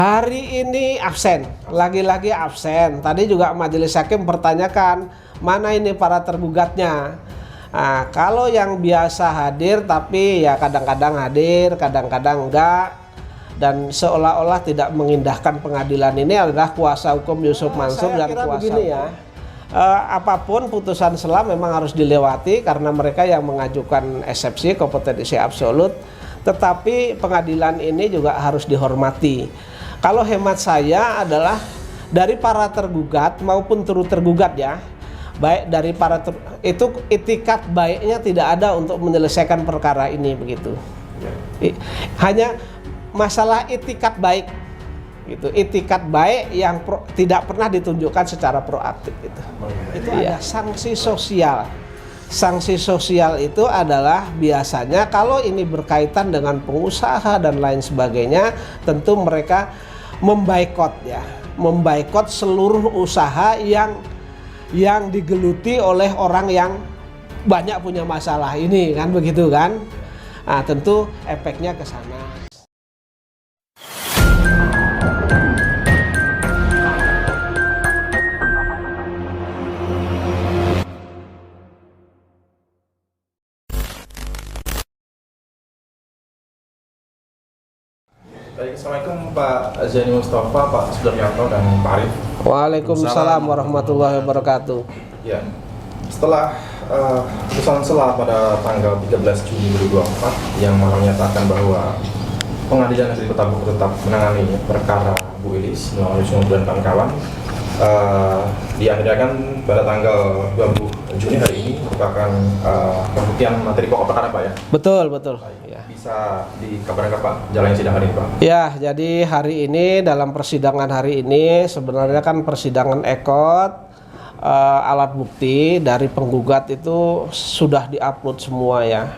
Hari ini absen, lagi-lagi absen. Tadi juga majelis hakim pertanyakan mana ini para tergugatnya. Nah, kalau yang biasa hadir tapi ya kadang-kadang hadir, kadang-kadang enggak, dan seolah-olah tidak mengindahkan pengadilan ini adalah kuasa hukum Yusuf Mansur dan kuasa begini ya. Apapun putusan selam memang harus dilewati karena mereka yang mengajukan eksepsi kompetensi absolut, tetapi pengadilan ini juga harus dihormati. Kalau hemat saya adalah dari para tergugat maupun turut tergugat ya, baik dari para itu itikat baiknya tidak ada untuk menyelesaikan perkara ini begitu. Hanya masalah itikat baik gitu, itikat baik yang tidak pernah ditunjukkan secara proaktif gitu. Itu ada sanksi sosial. Sanksi sosial itu adalah biasanya kalau ini berkaitan dengan pengusaha dan lain sebagainya, tentu mereka memboikot ya, memboikot seluruh usaha yang digeluti oleh orang yang banyak punya masalah ini kan begitu kan. Nah, tentu efeknya ke sana. Baik, Assalamualaikum Pak Zaini Mustafa, Pak Sudaryanto, dan Pak Arif. Waalaikumsalam warahmatullahi wabarakatuh. Ya, setelah putusan selah pada tanggal 13 Juni 2024 yang menyatakan bahwa Pengadilan Negeri Kota Bogor tetap menangani perkara Bu Ilis melalui Yusuf dan kawan-kawan, diagendakan pada tanggal 20 Juni hari ini merupakan pembuktian materi pokok perkara, Pak ya? Betul. Ya. Bisa dikabarkan Pak jalannya sidang hari ini, Pak? Ya, jadi hari ini dalam persidangan hari ini sebenarnya kan persidangan ekot, alat bukti dari penggugat itu sudah diupload semua ya.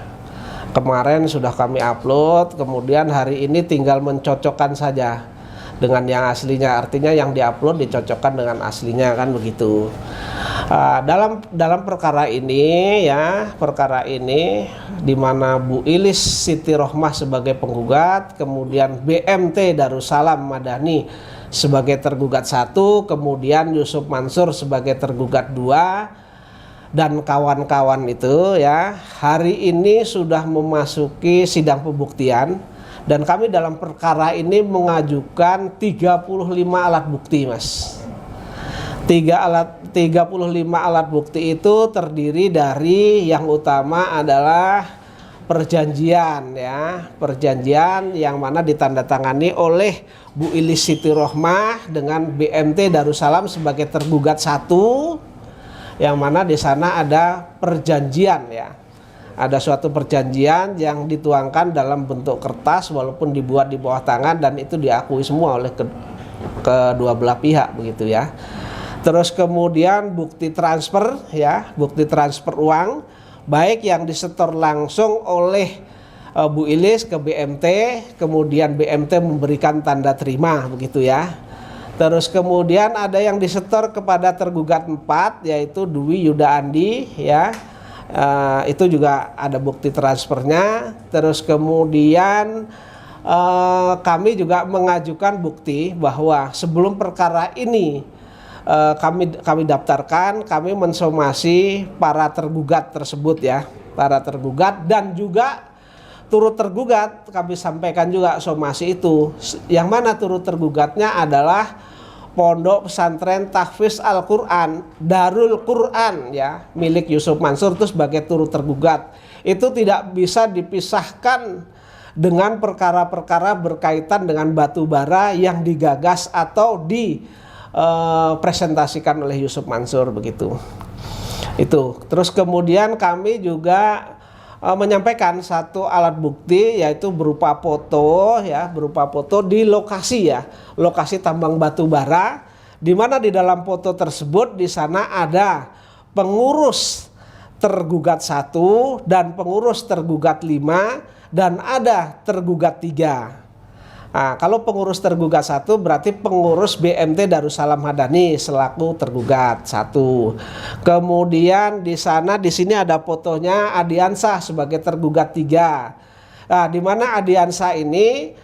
Kemarin sudah kami upload, kemudian hari ini tinggal mencocokkan saja dengan yang aslinya, artinya yang diupload dicocokkan dengan aslinya kan begitu. Dalam perkara ini ya, perkara ini di mana Bu Ilis Siti Rohmah sebagai penggugat, kemudian BMT Darussalam Madani sebagai tergugat 1, kemudian Yusuf Mansur sebagai tergugat 2, dan kawan-kawan itu ya, hari ini sudah memasuki sidang pembuktian. Dan kami dalam perkara ini mengajukan 35 alat bukti, Mas. 35 alat bukti itu terdiri dari yang utama adalah perjanjian ya, perjanjian yang mana ditandatangani oleh Bu Ilis Siti Rohmah dengan BMT Darussalam sebagai tergugat 1, yang mana di sana ada perjanjian ya. Ada suatu perjanjian yang dituangkan dalam bentuk kertas walaupun dibuat di bawah tangan, dan itu diakui semua oleh kedua belah pihak begitu ya. Terus kemudian bukti transfer ya, bukti transfer uang baik yang disetor langsung oleh Bu Ilis ke BMT, kemudian BMT memberikan tanda terima begitu ya. Terus kemudian ada yang disetor kepada tergugat 4 yaitu Dwi Yuda Andi ya. Itu juga ada bukti transfernya. Terus kemudian kami juga mengajukan bukti bahwa sebelum perkara ini kami daftarkan, kami mensomasi para tergugat tersebut ya, para tergugat dan juga turut tergugat. Kami sampaikan juga somasi itu, yang mana turut tergugatnya adalah Pondok Pesantren Tahfiz Al-Quran Darul Quran ya, milik Yusuf Mansur, itu sebagai turut tergugat. Itu tidak bisa dipisahkan dengan perkara-perkara berkaitan dengan batu bara yang digagas atau dipresentasikan oleh Yusuf Mansur begitu. Itu. Terus kemudian kami juga menyampaikan satu alat bukti yaitu berupa foto ya, berupa foto di lokasi ya, lokasi tambang batu bara, di mana di dalam foto tersebut di sana ada pengurus tergugat 1 dan pengurus tergugat 5 dan ada tergugat 3. Nah, kalau pengurus tergugat 1 berarti pengurus BMT Darussalam Madani selaku tergugat 1. Kemudian di sini ada fotonya Adiansah sebagai tergugat 3. Nah, di mana Adiansah ini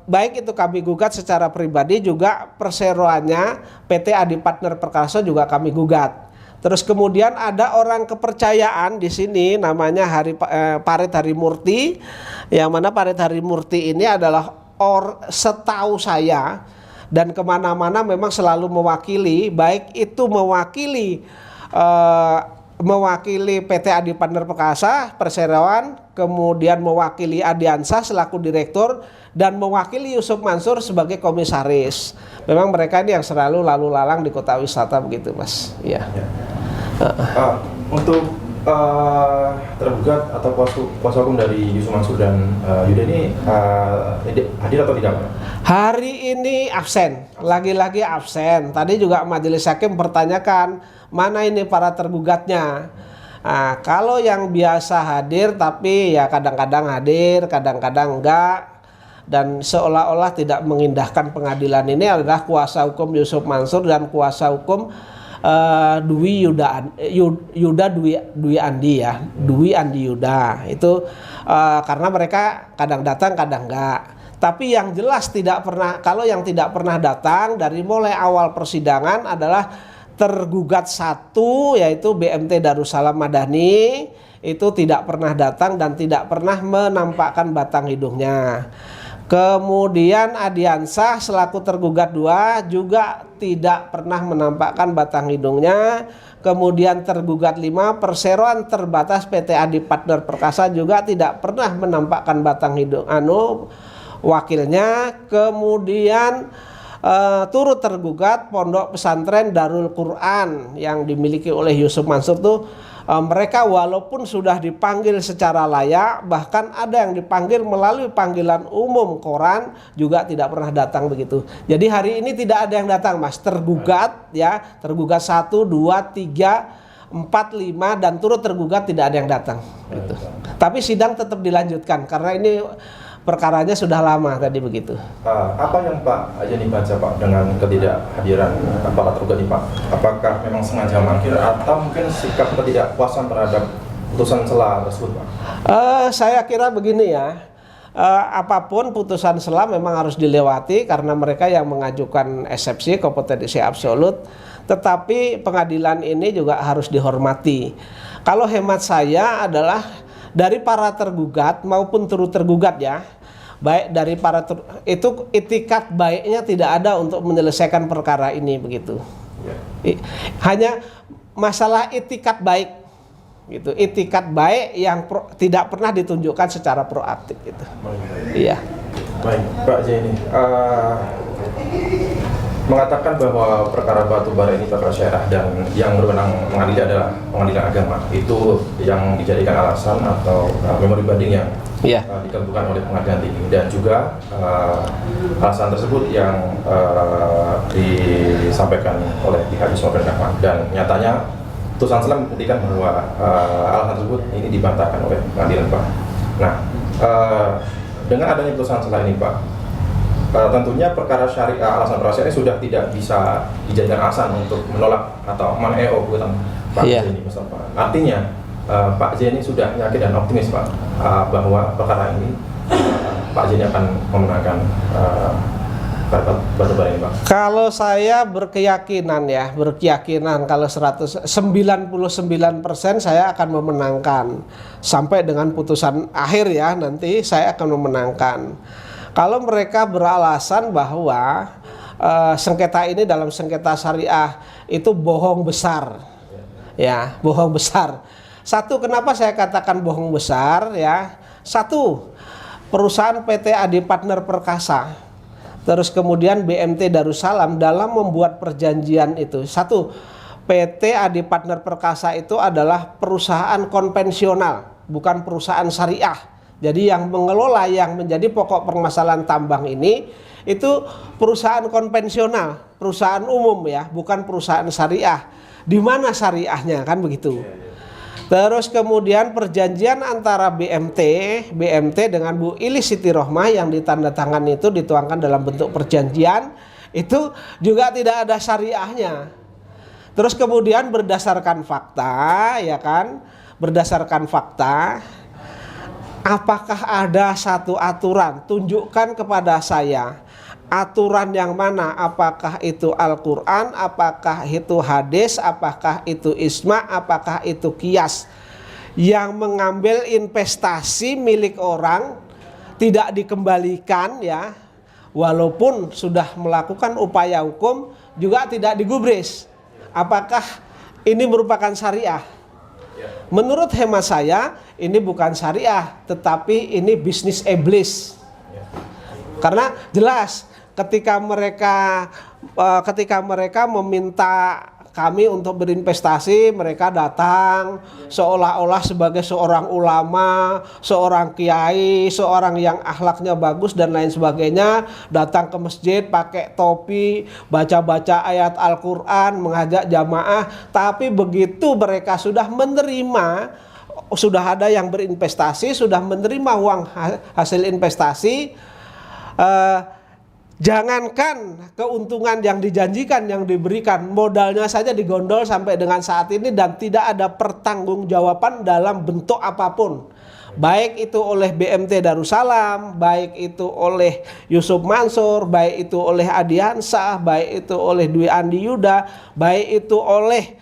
baik itu kami gugat secara pribadi, juga perseroannya PT Adi Partner Perkasa juga kami gugat. Terus kemudian ada orang kepercayaan di sini namanya Parit Harimurti, yang mana Parit Harimurti ini adalah setahu saya dan kemana-mana memang selalu mewakili, baik itu mewakili PT Adi Partner Perkasa Perseroan, kemudian mewakili Adiansah selaku direktur, dan mewakili Yusuf Mansur sebagai komisaris. Memang mereka ini yang selalu lalu lalang di kota wisata begitu, Mas. Iya. Untuk tergugat atau kuasa hukum dari Yusuf Mansur dan Yuda ini hadir atau tidak, Pak? Hari ini absen, lagi-lagi absen. Tadi juga majelis hakim pertanyakan mana ini para tergugatnya. Nah, kalau yang biasa hadir tapi ya kadang-kadang hadir, kadang-kadang enggak, dan seolah-olah tidak mengindahkan pengadilan ini adalah kuasa hukum Yusuf Mansur dan kuasa hukum Dwi Andi Yuda itu, karena mereka kadang datang kadang enggak. Tapi yang jelas kalau yang tidak pernah datang dari mulai awal persidangan adalah tergugat satu, yaitu BMT Darussalam Madani, itu tidak pernah datang dan tidak pernah menampakkan batang hidungnya. Kemudian Adiansah selaku tergugat 2 juga tidak pernah menampakkan batang hidungnya. Kemudian tergugat 5 Perseroan Terbatas PT Adi Partner Perkasa juga tidak pernah menampakkan batang hidung wakilnya. Kemudian turut tergugat Pondok Pesantren Darul Quran yang dimiliki oleh Yusuf Mansur tuh, mereka walaupun sudah dipanggil secara layak, bahkan ada yang dipanggil melalui panggilan umum koran, juga tidak pernah datang begitu. Jadi hari ini tidak ada yang datang, Mas. Tergugat ya, tergugat 1, 2, 3, 4, 5 dan turut tergugat tidak ada yang datang gitu. Tapi sidang tetap dilanjutkan karena ini perkaranya sudah lama tadi begitu. Apa yang Pak Ajani baca, Pak, dengan ketidakhadiran para tergugat ini, Pak? Apakah memang sengaja mangkir atau mungkin sikap ketidakpuasan terhadap putusan sela tersebut, Pak? Saya kira begini ya, apapun putusan sela memang harus dilewati karena mereka yang mengajukan eksepsi kompetensi absolut, tetapi pengadilan ini juga harus dihormati. Kalau hemat saya adalah dari para tergugat maupun turut tergugat ya, baik dari para itu itikat baiknya tidak ada untuk menyelesaikan perkara ini begitu. Hanya masalah itikat baik gitu, itikat baik yang tidak pernah ditunjukkan secara proaktif gitu. Iya. Baik, Pak Jenny, mengatakan bahwa perkara batubara ini perkara syariah dan yang berwenang mengadili adalah pengadilan agama, itu yang dijadikan alasan atau memori banding yang ditentukan oleh pengadilan tinggi, dan juga alasan tersebut yang disampaikan oleh pihak Yusuf Mansur, dan nyatanya putusan sela membuktikan bahwa alasan tersebut ini dibantahkan oleh pengadilan, Pak. Nah, dengan adanya putusan sela ini, Pak, tentunya perkara syariah, alasan perkara syariah sudah tidak bisa dijadikan alasan untuk menolak atau men-EO putusan Pak Jenny Mustafa. Artinya Pak Jenny sudah yakin dan optimis, Pak, bahwa perkara ini Pak Jenny akan memenangkan batubara ini, Pak. Kalau saya berkeyakinan kalau 99% saya akan memenangkan sampai dengan putusan akhir ya, nanti saya akan memenangkan. Kalau mereka beralasan bahwa sengketa ini dalam sengketa syariah itu bohong besar, ya bohong besar. Satu, kenapa saya katakan bohong besar ya? Satu, perusahaan PT Adi Partner Perkasa, terus kemudian BMT Darussalam dalam membuat perjanjian itu. Satu, PT Adi Partner Perkasa itu adalah perusahaan konvensional, bukan perusahaan syariah. Jadi yang mengelola, yang menjadi pokok permasalahan tambang ini itu perusahaan konvensional, perusahaan umum ya, bukan perusahaan syariah. Di mana syariahnya kan begitu. Terus kemudian perjanjian antara BMT dengan Bu Ilis Siti Rohmah yang ditandatangani itu dituangkan dalam bentuk perjanjian, itu juga tidak ada syariahnya. Terus kemudian berdasarkan fakta ya kan, berdasarkan fakta apakah ada satu aturan? Tunjukkan kepada saya aturan yang mana, apakah itu Al-Quran, apakah itu hadis, apakah itu ijma, apakah itu qiyas, yang mengambil investasi milik orang tidak dikembalikan ya, walaupun sudah melakukan upaya hukum juga tidak digubris. Apakah ini merupakan syariah? Menurut hemat saya ini bukan syariah, tetapi ini bisnis iblis. Karena jelas ketika mereka meminta kami untuk berinvestasi, mereka datang seolah-olah sebagai seorang ulama, seorang kiai, seorang yang akhlaknya bagus dan lain sebagainya, datang ke masjid pakai topi, baca-baca ayat Al-Quran, mengajak jamaah. Tapi begitu mereka sudah menerima, sudah ada yang berinvestasi, sudah menerima uang hasil investasi, jangankan keuntungan yang dijanjikan, yang diberikan, modalnya saja digondol sampai dengan saat ini dan tidak ada pertanggungjawaban dalam bentuk apapun. Baik itu oleh BMT Darussalam, baik itu oleh Yusuf Mansur, baik itu oleh Adi Hansah, baik itu oleh Dwi Andi Yuda, baik itu oleh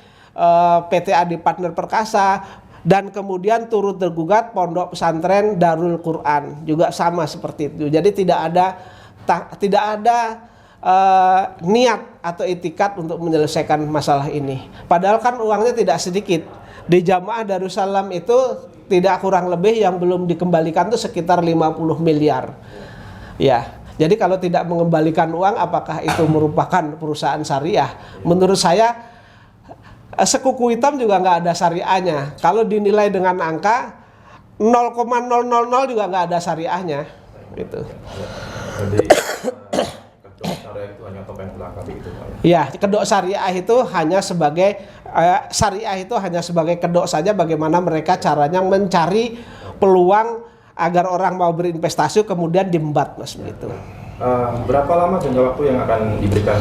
PT Adi Partner Perkasa, dan kemudian turut tergugat Pondok Pesantren Darul Quran juga sama seperti itu. Jadi tidak ada niat atau itikat untuk menyelesaikan masalah ini. Padahal kan uangnya tidak sedikit. Di Jamaah Darussalam itu tidak kurang lebih yang belum dikembalikan itu sekitar 50 miliar. Ya. Jadi kalau tidak mengembalikan uang, apakah itu merupakan perusahaan syariah? Menurut saya sekuku hitam juga nggak ada syariahnya. Kalau dinilai dengan angka 0,000 juga nggak ada syariahnya. Gitu. Jadi kedok syariah itu hanya topeng belaka begitu Pak? Ya, kedok syariah itu hanya sebagai kedok saja, bagaimana mereka caranya mencari peluang agar orang mau berinvestasi kemudian diembat, Mas, begitu. Berapa lama jangka waktu yang akan diberikan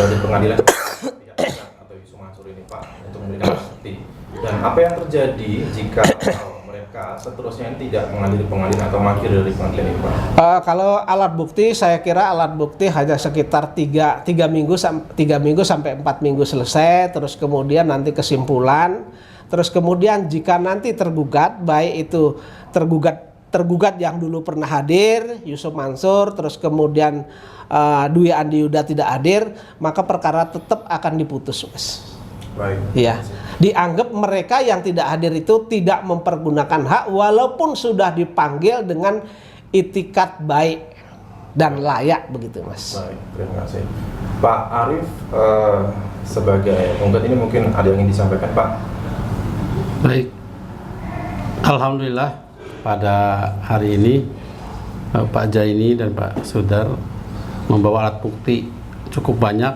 di pengadilan atau Yusuf Mansur ini Pak untuk memberikan bukti? Dan apa yang terjadi jika mereka seterusnya ini tidak menghadiri pengadilan atau mangkir dari pengadilan ini Pak? Kalau alat bukti, saya kira alat bukti hanya sekitar 3 minggu sampai 4 minggu selesai. Terus kemudian nanti kesimpulan. Terus kemudian jika nanti tergugat, baik itu tergugat yang dulu pernah hadir, Yusuf Mansur, terus kemudian Dwi Andi Yuda tidak hadir, maka perkara tetap akan diputus, Mas. Baik. Ya, dianggap mereka yang tidak hadir itu tidak mempergunakan hak walaupun sudah dipanggil dengan itikat baik dan layak, begitu, Mas. Baik, terima kasih. Pak Arief, sebagai penggugat ini mungkin ada yang ingin disampaikan Pak? Baik, alhamdulillah pada hari ini Pak Jaini dan Pak Sudar membawa alat bukti cukup banyak.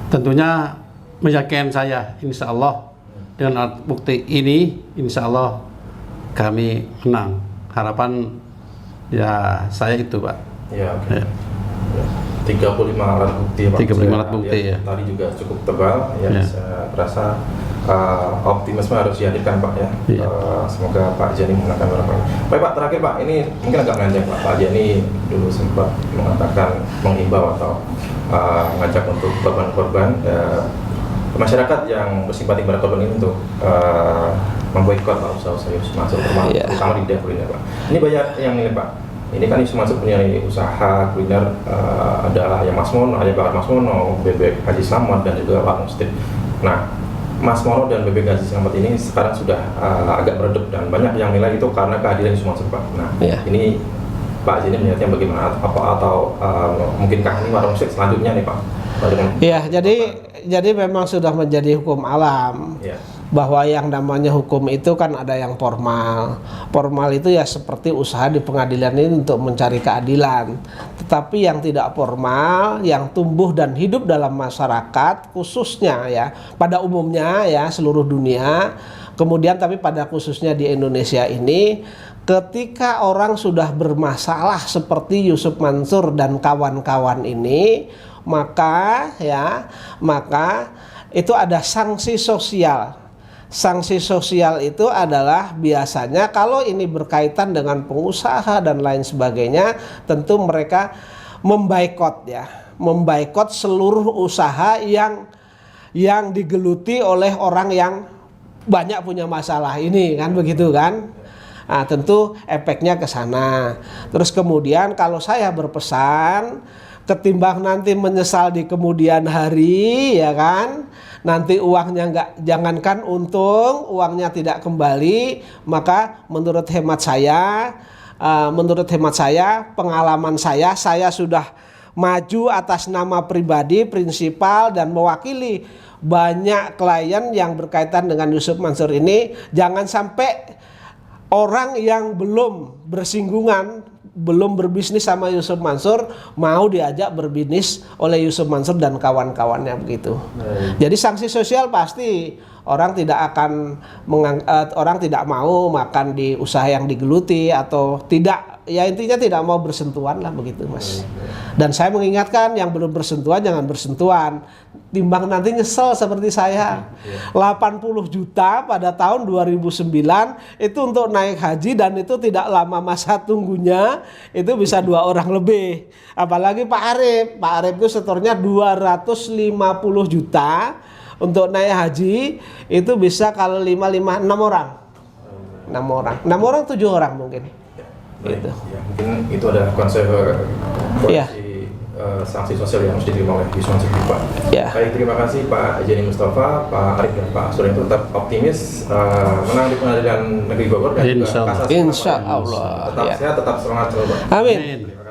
Tentunya meyakinkan saya, insya Allah dengan alat bukti ini, insya Allah kami menang. Harapan ya saya itu Pak. Ya, oke. Ya. 35 alat bukti Pak. 35 alat bukti ya. Tadi juga cukup tebal ya. Saya rasa optimisme harus dihadirkan Pak ya. Semoga Pak Jani menggunakan barang. Baik Pak, terakhir Pak, ini mungkin agak melenceng Pak Jani dulu sempat mengatakan, mengimbau atau mengajak untuk korban-korban masyarakat yang bersimpati pada korban ini untuk memboikot usaha-usaha Yusuf Mansur, terutama di bidang kuliner Pak. Ini banyak yang ini Pak. Ini kan Yusuf Mansur punya usaha kuliner, ada Ayam Mas Mono, Ayam Bakar Mas Mono, Bebek Haji Slamet, dan juga Warung Street. Nah, Mas Mono dan Bebek Haji Slamet ini sekarang sudah agak meredup dan banyak yang nilai itu karena kehadiran Yusuf Mansur Pak. Nah, ini Pak Jini melihatnya bagaimana? Atau mungkinkah ini Warung Street selanjutnya nih Pak? Iya, jadi memang sudah menjadi hukum alam. Ya. Bahwa yang namanya hukum itu kan ada yang formal. Formal itu ya seperti usaha di pengadilan ini untuk mencari keadilan. Tetapi yang tidak formal, yang tumbuh dan hidup dalam masyarakat, khususnya ya pada umumnya ya seluruh dunia, kemudian tapi pada khususnya di Indonesia ini, ketika orang sudah bermasalah seperti Yusuf Mansur dan kawan-kawan ini, maka itu ada sanksi sosial. sanksi sosial itu adalah biasanya kalau ini berkaitan dengan pengusaha dan lain sebagainya, tentu mereka memboikot ya, memboikot seluruh usaha yang digeluti oleh orang yang banyak punya masalah ini kan, begitu kan. Nah, tentu efeknya ke sana. Terus kemudian kalau saya berpesan, ketimbang nanti menyesal di kemudian hari, ya kan, nanti uangnya jangankan untung, uangnya tidak kembali, maka menurut hemat saya, pengalaman saya sudah maju atas nama pribadi, prinsipal, dan mewakili banyak klien yang berkaitan dengan Yusuf Mansur ini. Jangan sampai orang yang belum bersinggungan, belum berbisnis sama Yusuf Mansur mau diajak berbisnis oleh Yusuf Mansur dan kawan-kawannya begitu. Jadi sanksi sosial pasti orang tidak mau makan di usaha yang digeluti atau tidak, ya intinya tidak mau bersentuhan lah begitu, Mas. Dan saya mengingatkan yang belum bersentuhan jangan bersentuhan, timbang nanti nyesel seperti saya. 80 juta pada tahun 2009 itu untuk naik haji, dan itu tidak lama masa tunggunya, itu bisa 2 orang lebih. Apalagi Pak Arif itu setornya 250 juta untuk naik haji, itu bisa kalau 5 6 orang. 6 orang 7 orang mungkin. Gitu. Ya, mungkin itu adalah konsekuensi sanksi sosial yang harus diterima oleh Yusuf Mansur, Pak. Ya. Baik, terima kasih Pak Jani Mustafa, Pak Arif, dan Pak Surya itu tetap optimis menang di Pengadilan Negeri Bogor dan juga kasasi. Insya Allah. Tetap sehat, tetap semangat, Pak. Amin. Terima kasih.